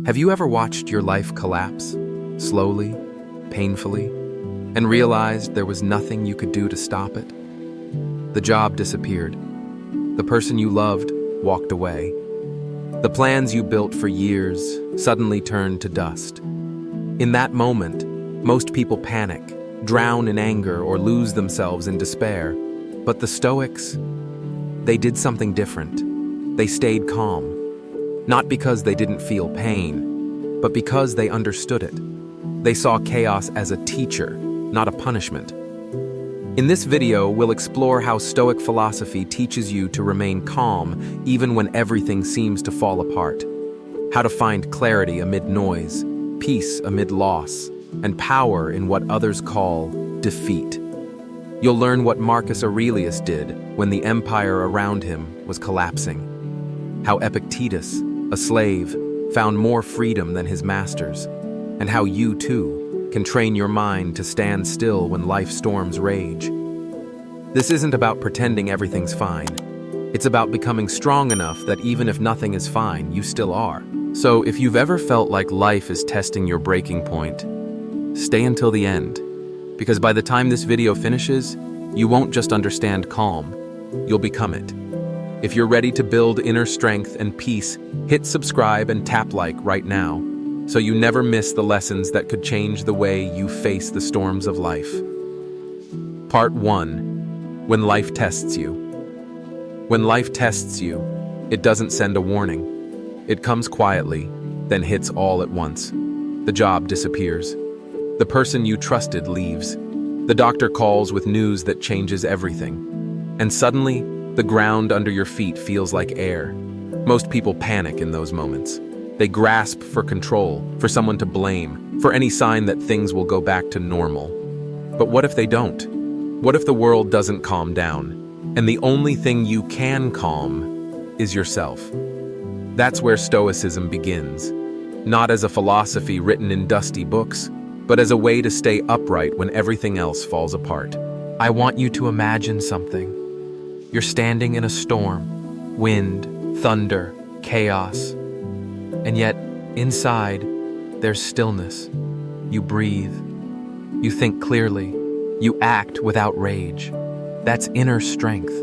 Have you ever watched your life collapse, slowly, painfully, and realized there was nothing you could do to stop it? The job disappeared. The person you loved walked away. The plans you built for years suddenly turned to dust. In that moment, most people panic, drown in anger, or lose themselves in despair. But the Stoics, they did something different. They stayed calm. Not because they didn't feel pain, but because they understood it. They saw chaos as a teacher, not a punishment. In this video, we'll explore how Stoic philosophy teaches you to remain calm even when everything seems to fall apart. How to find clarity amid noise, peace amid loss, and power in what others call defeat. You'll learn what Marcus Aurelius did when the empire around him was collapsing. How Epictetus, a slave, found more freedom than his masters, and how you, too, can train your mind to stand still when life storms rage. This isn't about pretending everything's fine. It's about becoming strong enough that even if nothing is fine, you still are. So if you've ever felt like life is testing your breaking point, stay until the end. Because by the time this video finishes, you won't just understand calm, you'll become it. If you're ready to build inner strength and peace, hit subscribe and tap like right now, so you never miss the lessons that could change the way you face the storms of life. Part 1. When life tests you. When life tests you, it doesn't send a warning. It comes quietly, then hits all at once. The job disappears. The person you trusted leaves. The doctor calls with news that changes everything. And suddenly, the ground under your feet feels like air. Most people panic in those moments. They grasp for control, for someone to blame, for any sign that things will go back to normal. But what if they don't? What if the world doesn't calm down, and the only thing you can calm is yourself? That's where Stoicism begins. Not as a philosophy written in dusty books, but as a way to stay upright when everything else falls apart. I want you to imagine something. You're standing in a storm, wind, thunder, chaos. And yet, inside, there's stillness. You breathe. You think clearly. You act without rage. That's inner strength.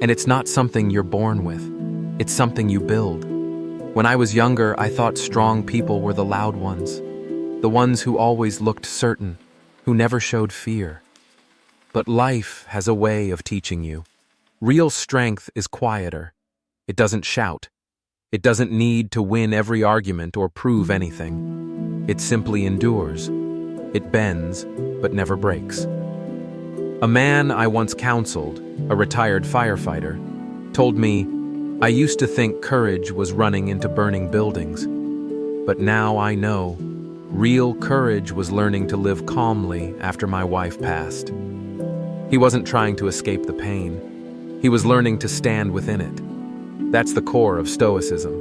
And it's not something you're born with. It's something you build. When I was younger, I thought strong people were the loud ones. The ones who always looked certain, who never showed fear. But life has a way of teaching you. Real strength is quieter. It doesn't shout. It doesn't need to win every argument or prove anything. It simply endures. It bends, but never breaks. A man I once counseled, a retired firefighter, told me, "I used to think courage was running into burning buildings. But now I know, real courage was learning to live calmly after my wife passed." He wasn't trying to escape the pain. He was learning to stand within it. That's the core of Stoicism,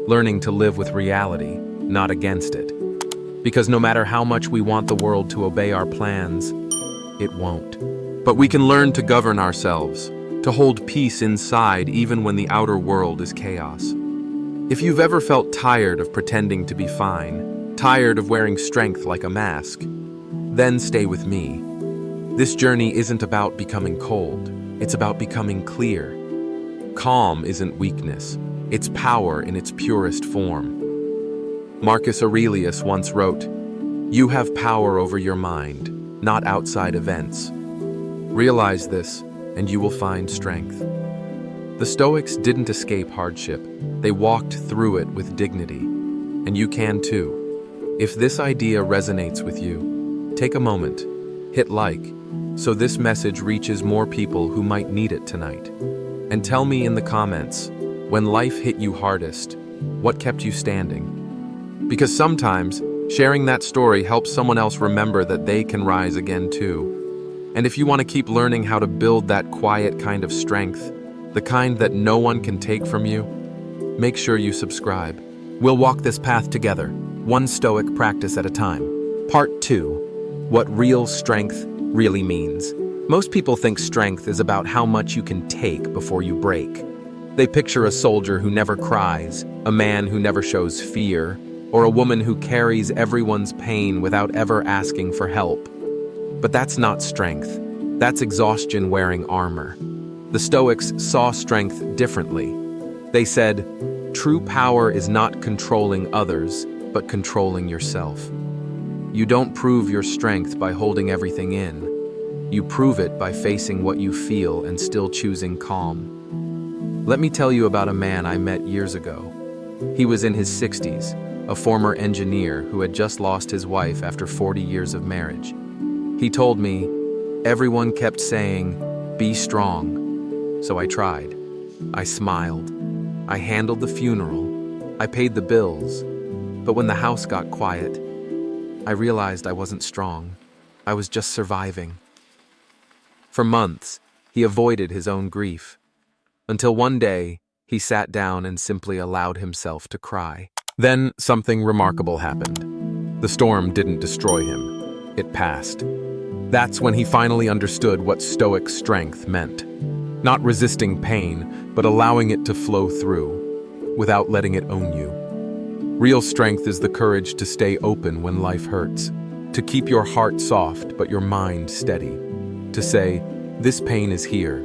learning to live with reality, not against it. Because no matter how much we want the world to obey our plans, it won't. But we can learn to govern ourselves, to hold peace inside even when the outer world is chaos. If you've ever felt tired of pretending to be fine, tired of wearing strength like a mask, then stay with me. This journey isn't about becoming cold. It's about becoming clear. Calm isn't weakness. It's power in its purest form. Marcus Aurelius once wrote, "You have power over your mind, not outside events. Realize this, and you will find strength." The Stoics didn't escape hardship. They walked through it with dignity. And you can too. If this idea resonates with you, take a moment, hit like, so this message reaches more people who might need it tonight. And tell me in the comments, when life hit you hardest, what kept you standing? Because sometimes, sharing that story helps someone else remember that they can rise again too. And if you want to keep learning how to build that quiet kind of strength, the kind that no one can take from you, make sure you subscribe. We'll walk this path together, one Stoic practice at a time. Part 2. What real strength really means. Most people think strength is about how much you can take before you break. They picture a soldier who never cries, a man who never shows fear, or a woman who carries everyone's pain without ever asking for help. But that's not strength. That's exhaustion wearing armor. The Stoics saw strength differently. They said, true power is not controlling others, but controlling yourself. You don't prove your strength by holding everything in. You prove it by facing what you feel and still choosing calm. Let me tell you about a man I met years ago. He was in his 60s, a former engineer who had just lost his wife after 40 years of marriage. He told me, everyone kept saying, be strong. So I tried. I smiled. I handled the funeral. I paid the bills. But when the house got quiet, I realized I wasn't strong. I was just surviving. For months, he avoided his own grief, until one day, he sat down and simply allowed himself to cry. Then something remarkable happened. The storm didn't destroy him. It passed. That's when he finally understood what Stoic strength meant. Not resisting pain, but allowing it to flow through, without letting it own you. Real strength is the courage to stay open when life hurts, to keep your heart soft but your mind steady, to say, this pain is here,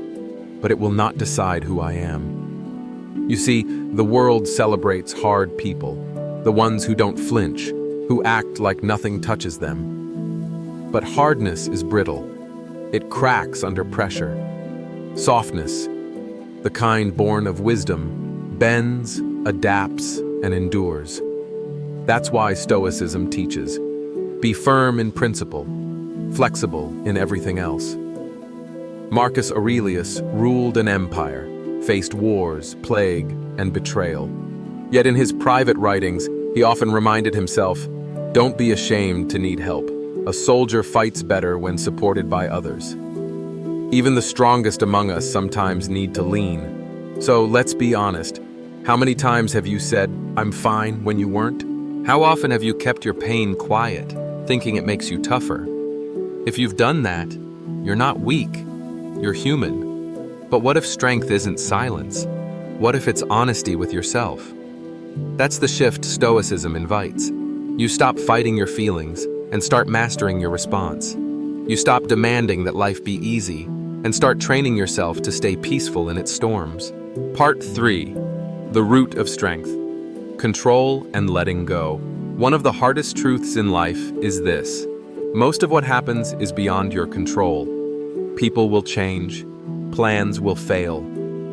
but it will not decide who I am. You see, the world celebrates hard people, the ones who don't flinch, who act like nothing touches them. But hardness is brittle. It cracks under pressure. Softness, the kind born of wisdom, bends, adapts, and endures. That's why Stoicism teaches, be firm in principle, flexible in everything else. Marcus Aurelius ruled an empire, faced wars, plague, and betrayal. Yet in his private writings, he often reminded himself, don't be ashamed to need help. A soldier fights better when supported by others. Even the strongest among us sometimes need to lean. So let's be honest. How many times have you said, I'm fine, when you weren't? How often have you kept your pain quiet, thinking it makes you tougher? If you've done that, you're not weak, you're human. But what if strength isn't silence? What if it's honesty with yourself? That's the shift Stoicism invites. You stop fighting your feelings and start mastering your response. You stop demanding that life be easy and start training yourself to stay peaceful in its storms. Part 3. The root of strength. Control and letting go. One of the hardest truths in life is this. Most of what happens is beyond your control. People will change. Plans will fail.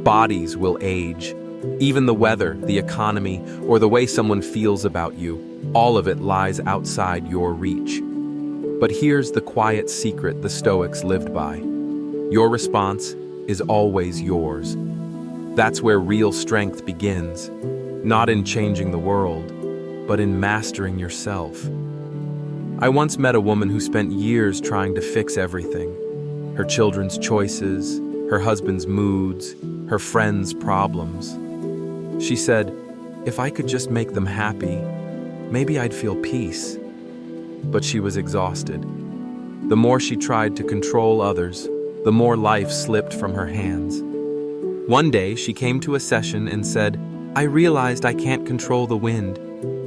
Bodies will age. Even the weather, the economy, or the way someone feels about you, all of it lies outside your reach. But here's the quiet secret the Stoics lived by. Your response is always yours. That's where real strength begins, not in changing the world, but in mastering yourself. I once met a woman who spent years trying to fix everything. Her children's choices, her husband's moods, her friends' problems. She said, if I could just make them happy, maybe I'd feel peace. But she was exhausted. The more she tried to control others, the more life slipped from her hands. One day, she came to a session and said, I realized I can't control the wind,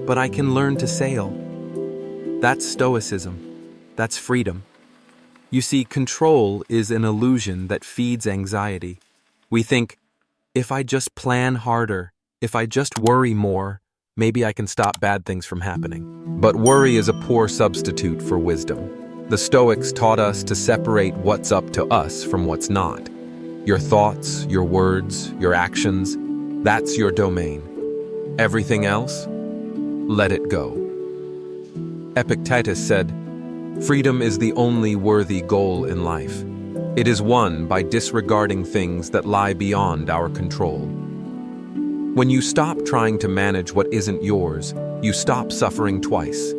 but I can learn to sail. That's Stoicism. That's freedom. You see, control is an illusion that feeds anxiety. We think, if I just plan harder, if I just worry more, maybe I can stop bad things from happening. But worry is a poor substitute for wisdom. The Stoics taught us to separate what's up to us from what's not. Your thoughts, your words, your actions, that's your domain. Everything else, let it go. Epictetus said, freedom is the only worthy goal in life. It is won by disregarding things that lie beyond our control. When you stop trying to manage what isn't yours, you stop suffering twice.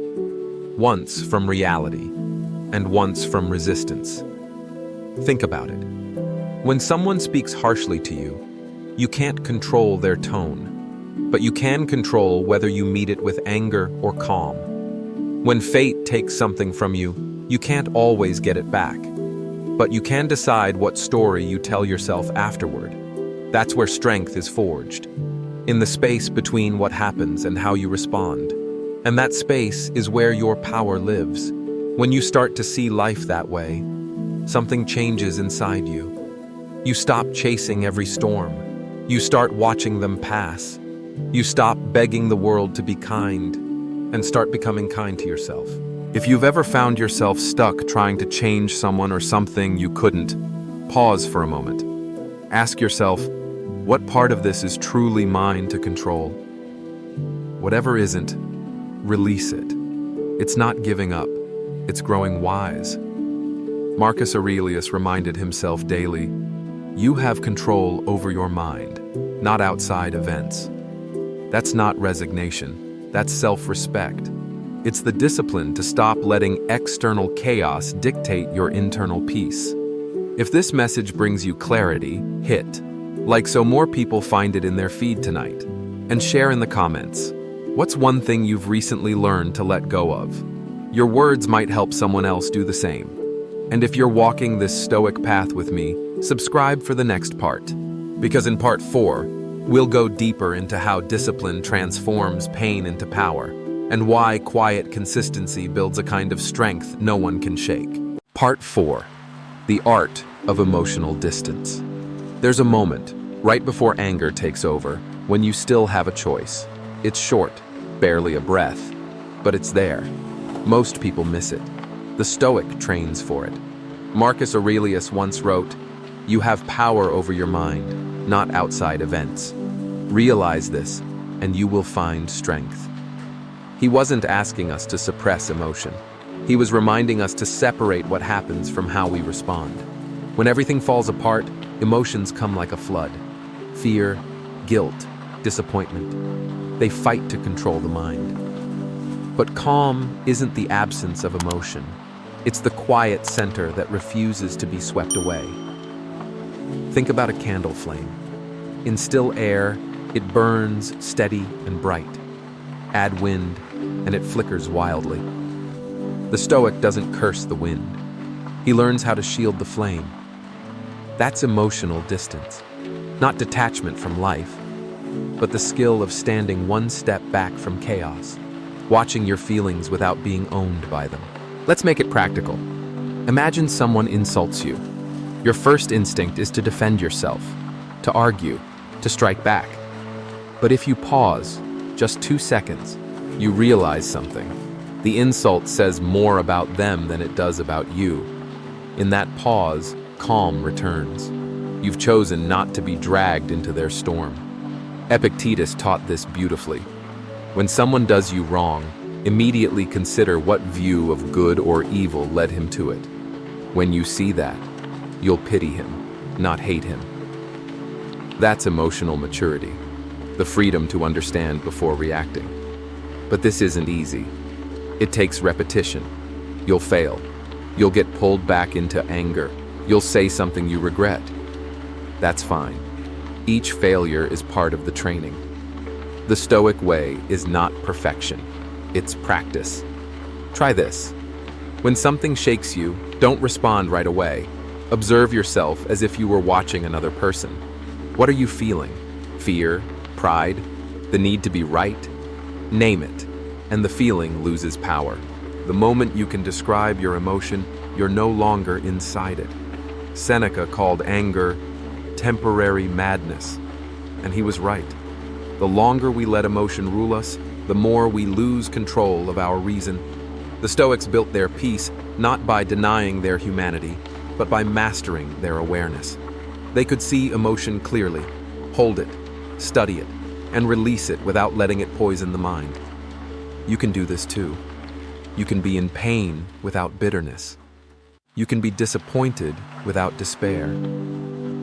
Once from reality, and once from resistance. Think about it. When someone speaks harshly to you, you can't control their tone, but you can control whether you meet it with anger or calm. When fate takes something from you, you can't always get it back, but you can decide what story you tell yourself afterward. That's where strength is forged, in the space between what happens and how you respond. And that space is where your power lives. When you start to see life that way, something changes inside you. You stop chasing every storm. You start watching them pass. You stop begging the world to be kind and start becoming kind to yourself. If you've ever found yourself stuck trying to change someone or something you couldn't, pause for a moment. Ask yourself, what part of this is truly mine to control? Whatever isn't, release it. It's not giving up, it's growing wise. Marcus Aurelius reminded himself daily, you have control over your mind, not outside events. That's not resignation, that's self-respect. It's the discipline to stop letting external chaos dictate your internal peace. If this message brings you clarity, hit like so more people find it in their feed tonight, and share in the comments. What's one thing you've recently learned to let go of? Your words might help someone else do the same. And if you're walking this stoic path with me, subscribe for the next part. Because in part 4, we'll go deeper into how discipline transforms pain into power, and why quiet consistency builds a kind of strength no one can shake. Part 4. The art of emotional distance. There's a moment, right before anger takes over, when you still have a choice. It's short, barely a breath, but it's there. Most people miss it. The Stoic trains for it. Marcus Aurelius once wrote, "You have power over your mind, not outside events. Realize this, and you will find strength." He wasn't asking us to suppress emotion. He was reminding us to separate what happens from how we respond. When everything falls apart, emotions come like a flood. Fear, guilt, disappointment. They fight to control the mind. But calm isn't the absence of emotion. It's the quiet center that refuses to be swept away. Think about a candle flame. In still air, it burns steady and bright. Add wind, and it flickers wildly. The Stoic doesn't curse the wind. He learns how to shield the flame. That's emotional distance, not detachment from life, but the skill of standing one step back from chaos, watching your feelings without being owned by them. Let's make it practical. Imagine someone insults you. Your first instinct is to defend yourself, to argue, to strike back. But if you pause, just 2 seconds, you realize something. The insult says more about them than it does about you. In that pause, calm returns. You've chosen not to be dragged into their storm. Epictetus taught this beautifully. When someone does you wrong, immediately consider what view of good or evil led him to it. When you see that, you'll pity him, not hate him. That's emotional maturity, the freedom to understand before reacting. But this isn't easy. It takes repetition. You'll fail. You'll get pulled back into anger. You'll say something you regret. That's fine. Each failure is part of the training. The Stoic way is not perfection. It's practice. Try this. When something shakes you, don't respond right away. Observe yourself as if you were watching another person. What are you feeling? Fear? Pride? The need to be right? Name it, and the feeling loses power. The moment you can describe your emotion, you're no longer inside it. Seneca called anger temporary madness, and he was right. The longer we let emotion rule us, the more we lose control of our reason. The Stoics built their peace not by denying their humanity, but by mastering their awareness. They could see emotion clearly, hold it, study it, and release it without letting it poison the mind. You can do this too. You can be in pain without bitterness. You can be disappointed without despair.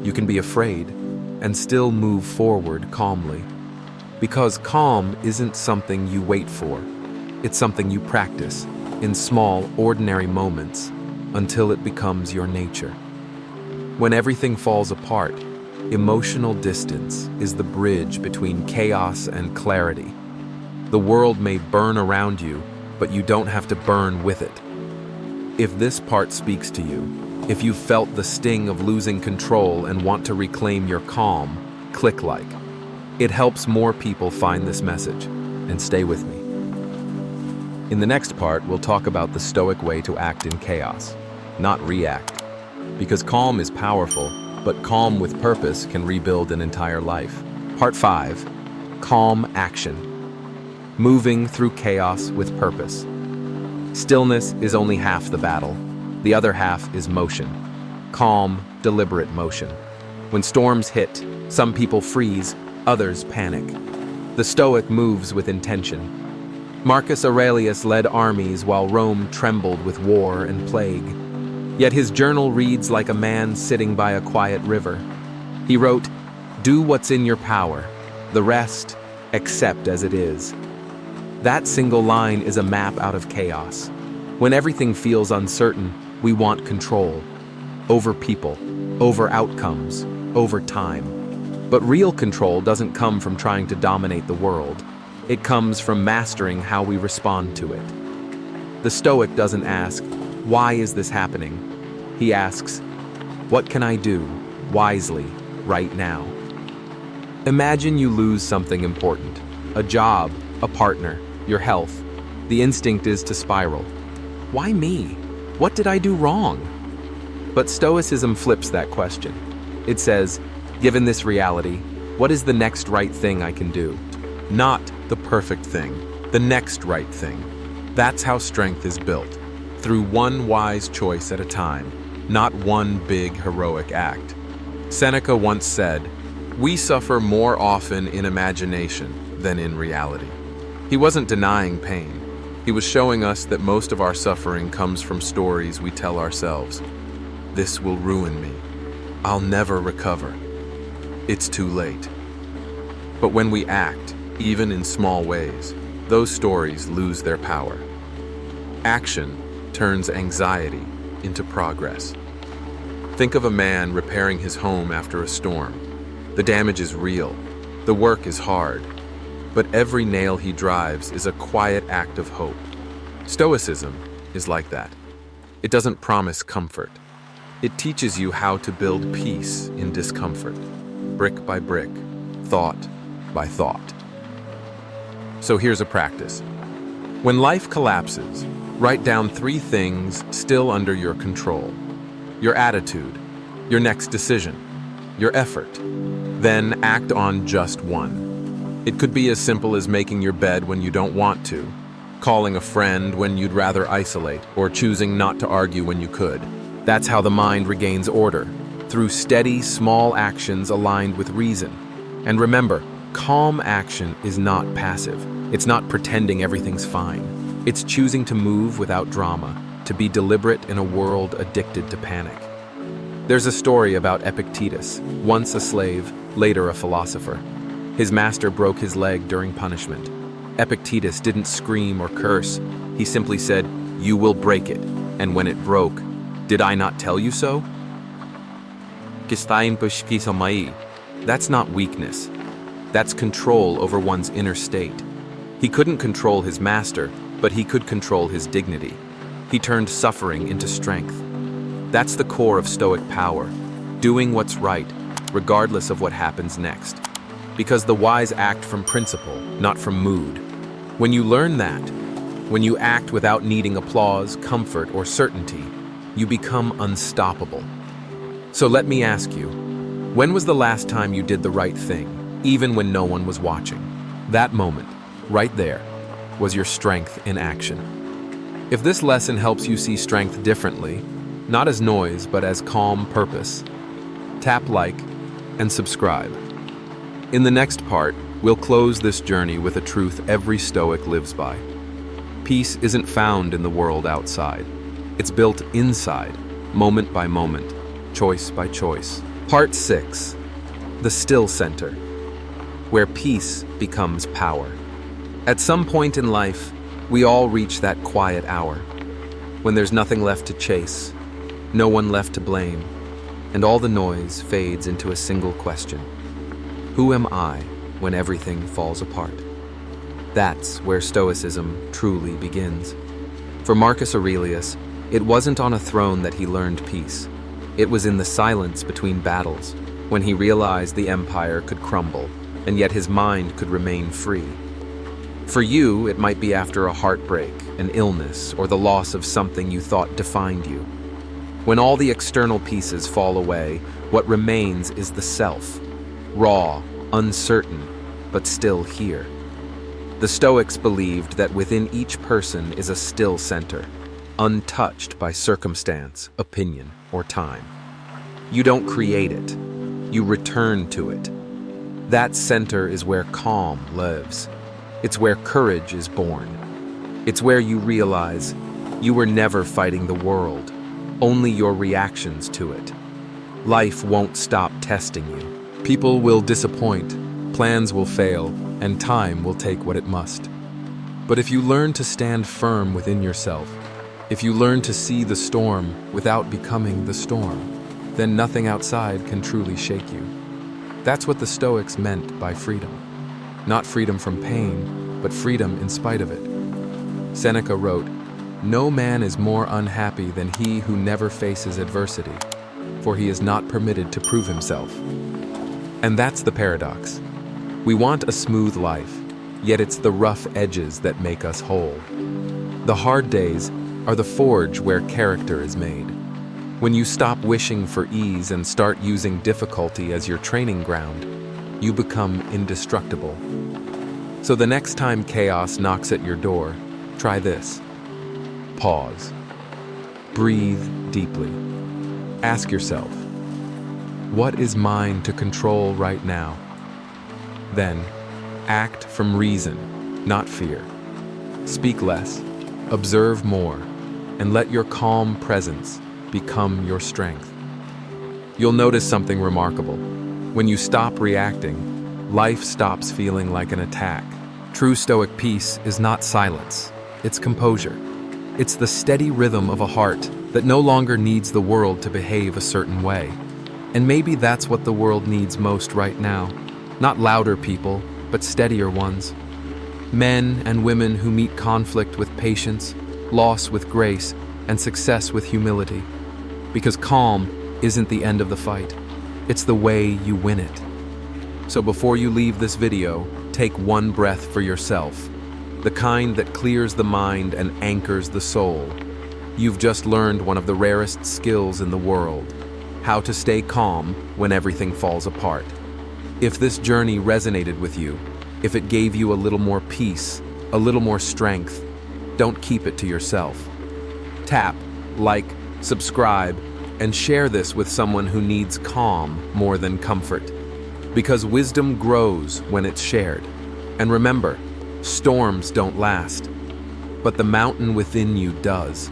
You can be afraid and still move forward calmly. Because calm isn't something you wait for. It's something you practice in small, ordinary moments until it becomes your nature. When everything falls apart, emotional distance is the bridge between chaos and clarity. The world may burn around you, but you don't have to burn with it. If this part speaks to you, if you felt the sting of losing control and want to reclaim your calm, click like. It helps more people find this message, and stay with me. In the next part, we'll talk about the Stoic way to act in chaos, not react. Because calm is powerful, but calm with purpose can rebuild an entire life. Part 5. Calm action. Moving through chaos with purpose. Stillness is only half the battle. The other half is motion. Calm, deliberate motion. When storms hit, some people freeze, others panic. The Stoic moves with intention. Marcus Aurelius led armies while Rome trembled with war and plague. Yet his journal reads like a man sitting by a quiet river. He wrote, "Do what's in your power. The rest, accept as it is." That single line is a map out of chaos. When everything feels uncertain, we want control. Over people, over outcomes, over time. But real control doesn't come from trying to dominate the world. It comes from mastering how we respond to it. The Stoic doesn't ask, "Why is this happening?" He asks, "What can I do, wisely, right now?" Imagine you lose something important. A job, a partner, your health. The instinct is to spiral. Why me? What did I do wrong? But Stoicism flips that question. It says, given this reality, what is the next right thing I can do? Not the perfect thing, the next right thing. That's how strength is built, through one wise choice at a time, not one big heroic act. Seneca once said, "We suffer more often in imagination than in reality." He wasn't denying pain. He was showing us that most of our suffering comes from stories we tell ourselves. This will ruin me. I'll never recover. It's too late. But when we act, even in small ways, those stories lose their power. Action turns anxiety into progress. Think of a man repairing his home after a storm. The damage is real. The work is hard. But every nail he drives is a quiet act of hope. Stoicism is like that. It doesn't promise comfort. It teaches you how to build peace in discomfort, brick by brick, thought by thought. So here's a practice. When life collapses, write down 3 things still under your control. Your attitude, your next decision, your effort. Then act on just one. It could be as simple as making your bed when you don't want to, calling a friend when you'd rather isolate, or choosing not to argue when you could. That's how the mind regains order, through steady, small actions aligned with reason. And remember, calm action is not passive. It's not pretending everything's fine. It's choosing to move without drama, to be deliberate in a world addicted to panic. There's a story about Epictetus, once a slave, later a philosopher. His master broke his leg during punishment. Epictetus didn't scream or curse. He simply said, "You will break it." And when it broke, "Did I not tell you so?" That's not weakness. That's control over one's inner state. He couldn't control his master, but he could control his dignity. He turned suffering into strength. That's the core of Stoic power, doing what's right, regardless of what happens next. Because the wise act from principle, not from mood. When you learn that, when you act without needing applause, comfort, or certainty, you become unstoppable. So let me ask you, when was the last time you did the right thing, even when no one was watching? That moment, right there, was your strength in action. If this lesson helps you see strength differently, not as noise, but as calm purpose, tap like and subscribe. In the next part, we'll close this journey with a truth every Stoic lives by. Peace isn't found in the world outside. It's built inside, moment by moment, choice by choice. Part 6. The Still Center, where peace becomes power. At some point in life, we all reach that quiet hour, when there's nothing left to chase, no one left to blame, and all the noise fades into a single question. Who am I when everything falls apart? That's where Stoicism truly begins. For Marcus Aurelius, it wasn't on a throne that he learned peace. It was in the silence between battles, when he realized the empire could crumble, and yet his mind could remain free. For you, it might be after a heartbreak, an illness, or the loss of something you thought defined you. When all the external pieces fall away, what remains is the self, raw, uncertain, but still here. The Stoics believed that within each person is a still center, untouched by circumstance, opinion, or time. You don't create it, you return to it. That center is where calm lives. It's where courage is born. It's where you realize you were never fighting the world, only your reactions to it. Life won't stop testing you. People will disappoint, plans will fail, and time will take what it must. But if you learn to stand firm within yourself, if you learn to see the storm without becoming the storm, then nothing outside can truly shake you. That's what the Stoics meant by freedom. Not freedom from pain, but freedom in spite of it. Seneca wrote, "No man is more unhappy than he who never faces adversity, for he is not permitted to prove himself." And that's the paradox. We want a smooth life, yet it's the rough edges that make us whole. The hard days are the forge where character is made. When you stop wishing for ease and start using difficulty as your training ground, you become indestructible. So the next time chaos knocks at your door, try this. Pause. Breathe deeply. Ask yourself, what is mine to control right now? Then, act from reason, not fear. Speak less, observe more, and let your calm presence become your strength. You'll notice something remarkable. When you stop reacting, life stops feeling like an attack. True Stoic peace is not silence, it's composure. It's the steady rhythm of a heart that no longer needs the world to behave a certain way. And maybe that's what the world needs most right now. Not louder people, but steadier ones. Men and women who meet conflict with patience, loss with grace, and success with humility. Because calm isn't the end of the fight. It's the way you win it. So before you leave this video, take one breath for yourself. The kind that clears the mind and anchors the soul. You've just learned one of the rarest skills in the world. How to stay calm when everything falls apart. If this journey resonated with you, if it gave you a little more peace, a little more strength, don't keep it to yourself. Tap, like, subscribe, and share this with someone who needs calm more than comfort. Because wisdom grows when it's shared. And remember, storms don't last, but the mountain within you does.